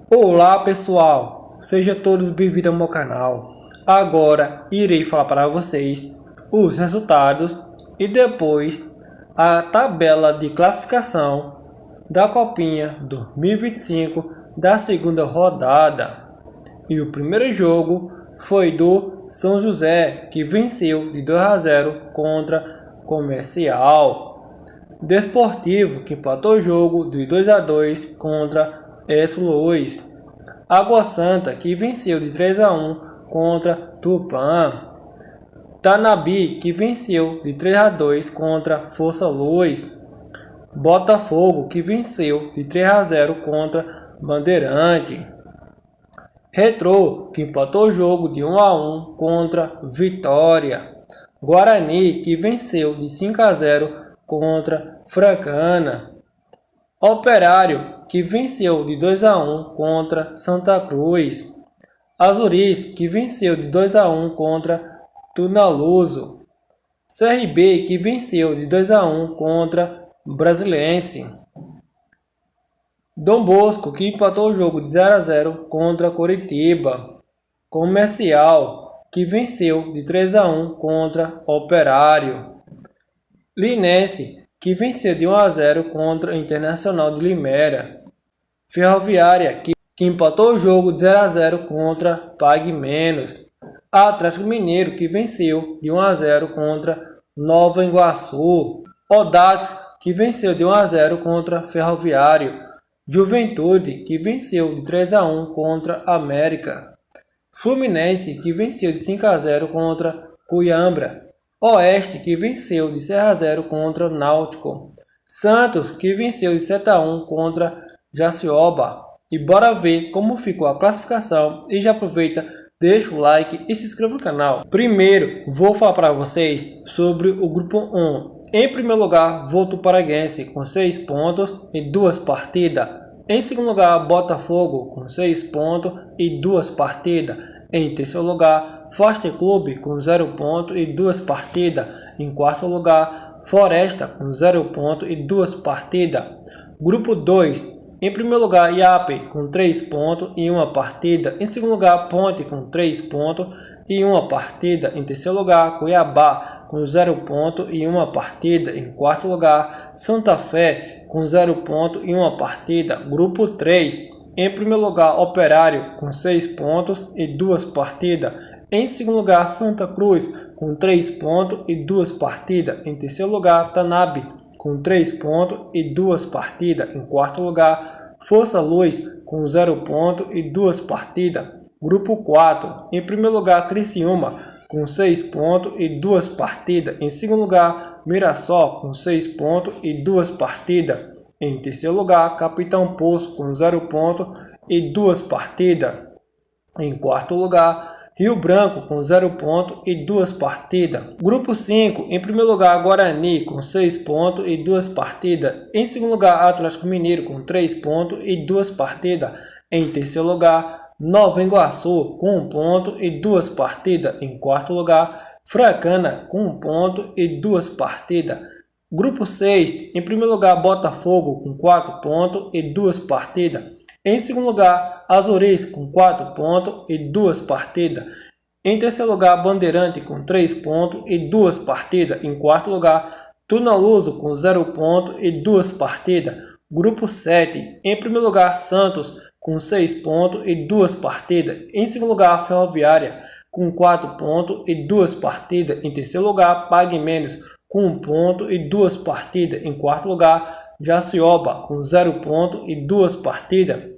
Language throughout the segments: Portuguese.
Olá pessoal, sejam todos bem-vindos ao meu canal. Agora irei falar para vocês os resultados e depois a tabela de classificação da Copinha 2025 da segunda rodada. E o primeiro jogo foi do São José, que venceu de 2-0 contra Comercial. Desportivo, que empatou o jogo de 2-2 contra S-Luz. Água Santa, que venceu de 3-1 contra Tupã. Tanabi, que venceu de 3-2 contra Força Luz. Botafogo, que venceu de 3-0 contra Bandeirante. Retrô, que empatou o jogo de 1-1 contra Vitória. Guarani, que venceu de 5-0 contra Fracana. Operário, que venceu de 2-1 contra Santa Cruz. Azuris, que venceu de 2-1 contra Tunaluso. CRB, que venceu de 2-1 contra Brasiliense. Dom Bosco, que empatou o jogo de 0-0 contra Coritiba. Comercial, que venceu de 3-1 contra Operário. Linense, que venceu de 1-0 contra Internacional de Limeira. Ferroviária, que empatou o jogo de 0-0 contra Pague Menos. Atlético Mineiro, que venceu de 1-0 contra Nova Iguaçu. Audax, que venceu de 1-0 contra Ferroviário. Juventude, que venceu de 3-1 contra América. Fluminense, que venceu de 5-0 contra Cuiambra. Oeste, que venceu de 6-0 contra Náutico. Santos, que venceu de 7-1 contra Jacioba. E bora ver como ficou a classificação. E já aproveita, deixa o like e se inscreva no canal. Primeiro, vou falar para vocês sobre o grupo 1. Em primeiro lugar, Votuporanguense com 6 pontos e 2 partidas. Em segundo lugar, Botafogo com 6 pontos e 2 partidas. Em terceiro lugar, Foster Clube com 0 pontos e 2 partidas. Em quarto lugar, Floresta com 0 pontos e 2 partidas. Grupo 2. Em primeiro lugar, Iape com 3 pontos e 1 partida. Em segundo lugar, Ponte com 3 pontos e 1 partida. Em terceiro lugar, Cuiabá com 0 pontos e 1 partida. Em quarto lugar, Santa Fé com 0 pontos e 1 partida. Grupo 3. Em primeiro lugar, Operário com 6 pontos e 2 partidas. Em segundo lugar, Santa Cruz com 3 pontos e 2 partidas. Em terceiro lugar, Tanabe com 3 pontos e 2 partidas. Em quarto lugar, Força Luz com 0 pontos e 2 partidas. Grupo 4. Em primeiro lugar, Criciúma com 6 pontos e 2 partidas. Em segundo lugar, Mirassol com 6 pontos e 2 partidas. Em terceiro lugar, Capitão Poço com 0 pontos e 2 partidas. Em quarto lugar, Rio Branco com 0 pontos e 2 partidas. Grupo 5. Em primeiro lugar, Guarani com 6 pontos e 2 partidas. Em segundo lugar, Atlético Mineiro com 3 pontos e 2 partidas. Em terceiro lugar, Nova Iguaçu com 1 ponto e 2 partidas. Em quarto lugar, Fracana com 1 ponto e 2 partidas. Grupo 6. Em primeiro lugar, Botafogo com 4 pontos e 2 partidas. Em segundo lugar, Azuris com 4 pontos e 2 partidas. Em terceiro lugar, Bandeirante com 3 pontos e 2 partidas. Em quarto lugar, Tunaluso com 0 pontos e 2 partidas. Grupo 7. Em primeiro lugar, Santos com 6 pontos e 2 partidas. Em segundo lugar, Ferroviária com 4 pontos e 2 partidas. Em terceiro lugar, Pague Menos com 1 ponto e 2 partidas. Em quarto lugar, Jacioba com 0 pontos e 2 partidas.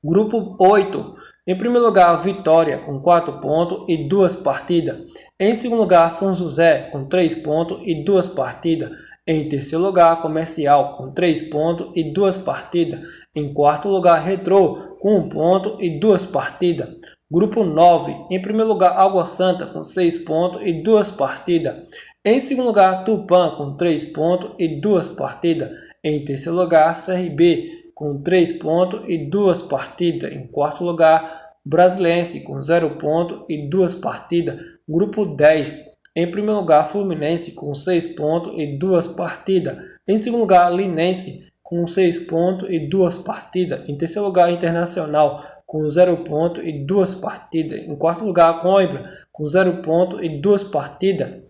Grupo 8. Em primeiro lugar, Vitória com 4 pontos e 2 partidas. Em segundo lugar, São José com 3 pontos e 2 partidas. Em terceiro lugar, Comercial com 3 pontos e 2 partidas. Em quarto lugar, Retrô com 1 ponto e 2 partidas. Grupo 9. Em primeiro lugar, Água Santa com 6 pontos e 2 partidas. Em segundo lugar, Tupã com 3 pontos e 2 partidas. Em terceiro lugar, CRB com 3 pontos e 2 partidas. Em quarto lugar, Brasiliense com 0 pontos e 2 partidas. Grupo 10. Em primeiro lugar, Fluminense com 6 pontos e 2 partidas. Em segundo lugar, Linense com 6 pontos e 2 partidas. Em terceiro lugar, Internacional, com 0 pontos e 2 partidas. Em quarto lugar, Coimbra, com 0 pontos e 2 partidas.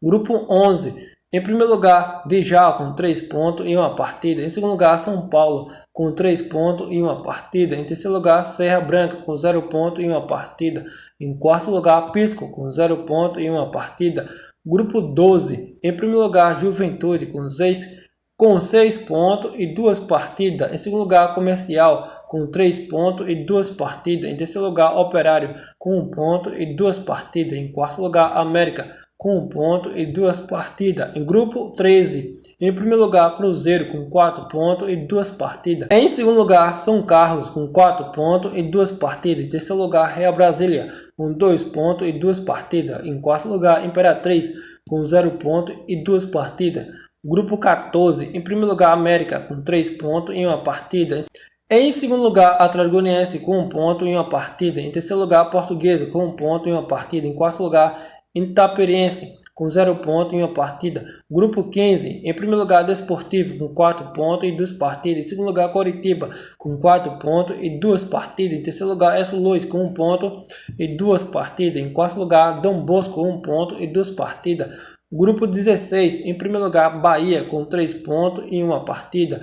Grupo 11. Em primeiro lugar, Djal, com 3 pontos e 1 partida. Em segundo lugar, São Paulo, com 3 pontos e 1 partida. Em terceiro lugar, Serra Branca, com 0 pontos e 1 partida. Em quarto lugar, Pisco, com 0 pontos e 1 partida. Grupo 12. Em primeiro lugar, Juventude, com 6 pontos e 2 partidas. Em segundo lugar, Comercial, com 3 pontos e 2 partidas. Em terceiro lugar, Operário, com 1 ponto e 2 partidas. Em quarto lugar, América, com 1 ponto e 2 partidas. Em grupo 13, em primeiro lugar, Cruzeiro, com 4 pontos e 2 partidas. Em segundo lugar, São Carlos, com 4 pontos e 2 partidas. Em terceiro lugar, Real Brasília, com 2 pontos e 2 partidas. Em quarto lugar, Imperatriz, com 0 pontos e 2 partidas. Grupo 14, em primeiro lugar, América, com 3 pontos e 1 partida. Em segundo lugar, Atlético Goianiense, com 1 ponto e 1 partida. Em terceiro lugar, Portuguesa, com 1 ponto e 1 partida. Em quarto lugar, Itaperiense, com 0 pontos e 1 partida. Grupo 15, em primeiro lugar, Desportivo, com 4 pontos e 2 partidas. Em segundo lugar, Coritiba, com 4 pontos e 2 partidas. Em terceiro lugar, Esso Luz, com 1 ponto e 2 partidas. Em quarto lugar, Dom Bosco, com 1 ponto e 2 partidas. Grupo 16, em primeiro lugar, Bahia, com 3 pontos e 1 partida.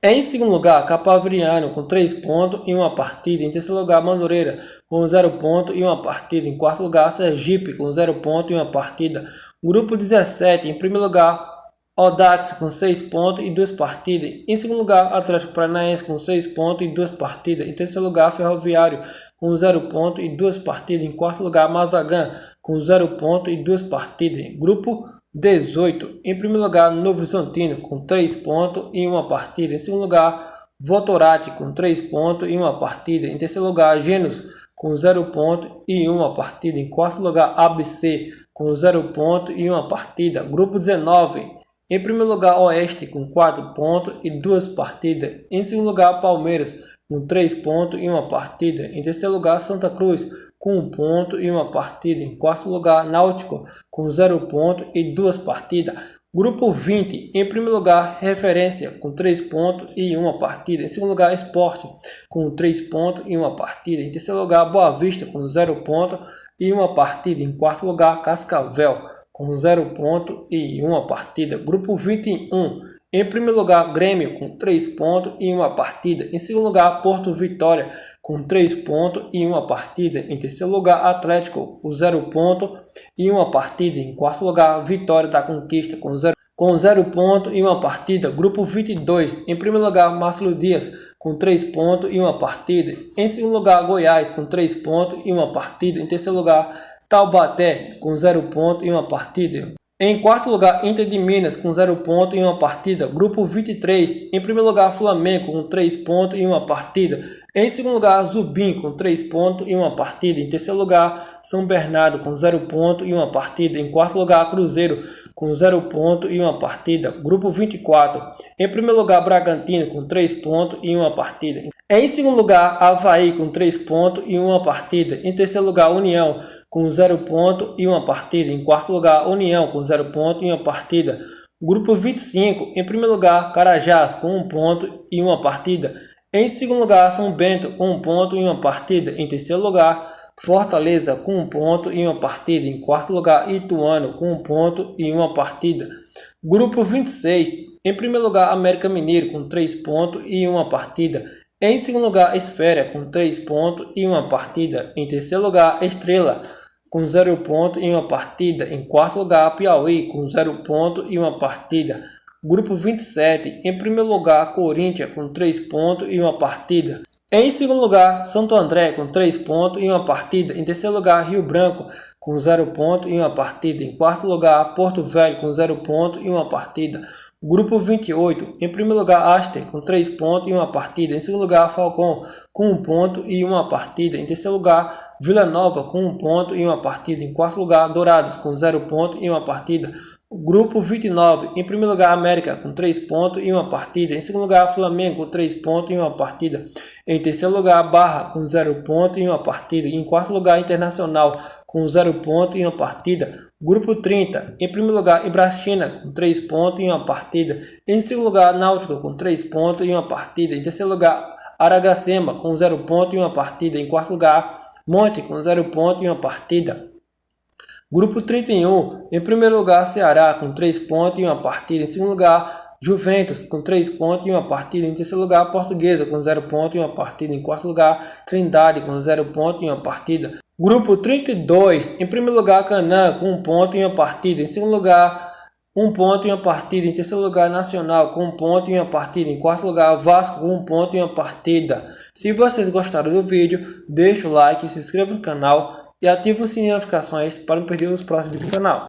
Em segundo lugar, Capaveriano, com 3 pontos e 1 partida. Em terceiro lugar, Madureira, com 0 pontos e 1 partida. Em quarto lugar, Sergipe, com 0 pontos e 1 partida. Grupo 17, em primeiro lugar, Audax, com 6 pontos e 2 partidas. Em segundo lugar, Atlético Paranaense, com 6 pontos e 2 partidas. Em terceiro lugar, Ferroviário, com 0 pontos e 2 partidas. Em quarto lugar, Mazagan, com 0 pontos e 2 partidas. Grupo 18. Em primeiro lugar, Novo Horizontino, com 3 pontos e 1 partida. Em segundo lugar, Votorati, com 3 pontos e 1 partida. Em terceiro lugar, Genos, com 0 pontos e 1 partida. Em quarto lugar, ABC, com 0 pontos e 1 partida. Grupo 19. Em primeiro lugar, Oeste, com 4 pontos e 2 partidas. Em segundo lugar, Palmeiras, com 3 pontos e 1 partida. Em terceiro lugar, Santa Cruz, com 1 ponto e 1 partida. Em quarto lugar, Náutico, com 0 pontos e 2 partidas. Grupo 20, em primeiro lugar, Referência, com 3 pontos e 1 partida. Em segundo lugar, Sport, com 3 pontos e 1 partida. Em terceiro lugar, Boa Vista, com 0 pontos e 1 partida. Em quarto lugar, Cascavel, com 0 pontos e 1 partida. Grupo 21, em primeiro lugar, Grêmio, com 3 pontos e 1 partida. Em segundo lugar, Porto Vitória, com 3 pontos e 1 partida. Em terceiro lugar, Atlético, com 0 pontos e 1 partida. Em quarto lugar, Vitória da Conquista, com 0 pontos e 1 partida. Grupo 22, em primeiro lugar, Marcelo Dias, com 3 pontos e 1 partida. Em segundo lugar, Goiás, com 3 pontos e 1 partida. Em terceiro lugar, Taubaté, com 0 pontos e 1 partida. Em quarto lugar, Inter de Minas, com 0 pontos e 1 partida. Grupo 23, em primeiro lugar, Flamengo, com 3 pontos e 1 partida. Em segundo lugar, Zubim, com 3 pontos e 1 partida. Em terceiro lugar, São Bernardo, com 0 pontos e 1 partida. Em quarto lugar, Cruzeiro, com 0 pontos e 1 partida. Grupo 24, em primeiro lugar, Bragantino, com 3 pontos e 1 partida. Em segundo lugar, Avaí, com 3 pontos e 1 partida. Em terceiro lugar, União, com 0 pontos e 1 partida. Em quarto lugar, União, com 0 pontos e 1 partida. Grupo 25, em primeiro lugar, Carajás, com 1 ponto e 1 partida. Em segundo lugar, São Bento, com 1 ponto e 1 partida. Em terceiro lugar, Fortaleza, com 1 ponto e 1 partida. Em quarto lugar, Ituano, com 1 ponto e 1 partida. Grupo 26, em primeiro lugar, América Mineiro, com 3 pontos e 1 partida. Em segundo lugar, Esfera, com 3 pontos e 1 partida. Em terceiro lugar, Estrela, com 0 ponto e 1 partida. Em quarto lugar, Piauí, com 0 ponto e 1 partida. Grupo 27, em primeiro lugar, Corinthians, com 3 pontos e 1 partida. Em segundo lugar, Santo André, com 3 pontos e 1 partida. Em terceiro lugar, Rio Branco, com 0 ponto e 1 partida. Em quarto lugar, Porto Velho, com 0 ponto e 1 partida. Grupo 28, em primeiro lugar, Aster, com 3 pontos e 1 partida. Em segundo lugar, Falcão, com 1 ponto e 1 partida. Em terceiro lugar, Vila Nova, com 1 ponto e 1 partida. Em quarto lugar, Dourados, com 0 ponto e 1 partida. Grupo 29, em primeiro lugar, América, com 3 pontos e 1 partida. Em segundo lugar, Flamengo, com 3 pontos e 1 partida. Em terceiro lugar, Barra, com 0 ponto e 1 partida. Em quarto lugar, Internacional, com 0 ponto e 1 partida. Grupo 30, em primeiro lugar, Ibrachina, com 3 pontos e 1 partida. Em segundo lugar, Náutico, com 3 pontos e 1 partida. Em terceiro lugar, Aragacema, com 0 ponto e 1 partida. Em quarto lugar, Monte, com 0 ponto e 1 partida. Grupo 31, em primeiro lugar, Ceará, com 3 pontos e 1 partida. Em segundo lugar, Juventus, com 3 pontos e 1 partida. Em terceiro lugar, Portuguesa, com 0 ponto e 1 partida. Em quarto lugar, Trindade, com 0 ponto e 1 partida. Grupo 32, em primeiro lugar, Canaã, com 1 ponto e 1 partida. Em segundo lugar, 1 ponto e 1 partida. Em terceiro lugar, Nacional, com 1 ponto e 1 partida. Em quarto lugar, Vasco, com 1 ponto e 1 partida. Se vocês gostaram do vídeo, deixa o like, se inscreva no canal e ative o sininho de notificações para não perder os próximos vídeos do canal.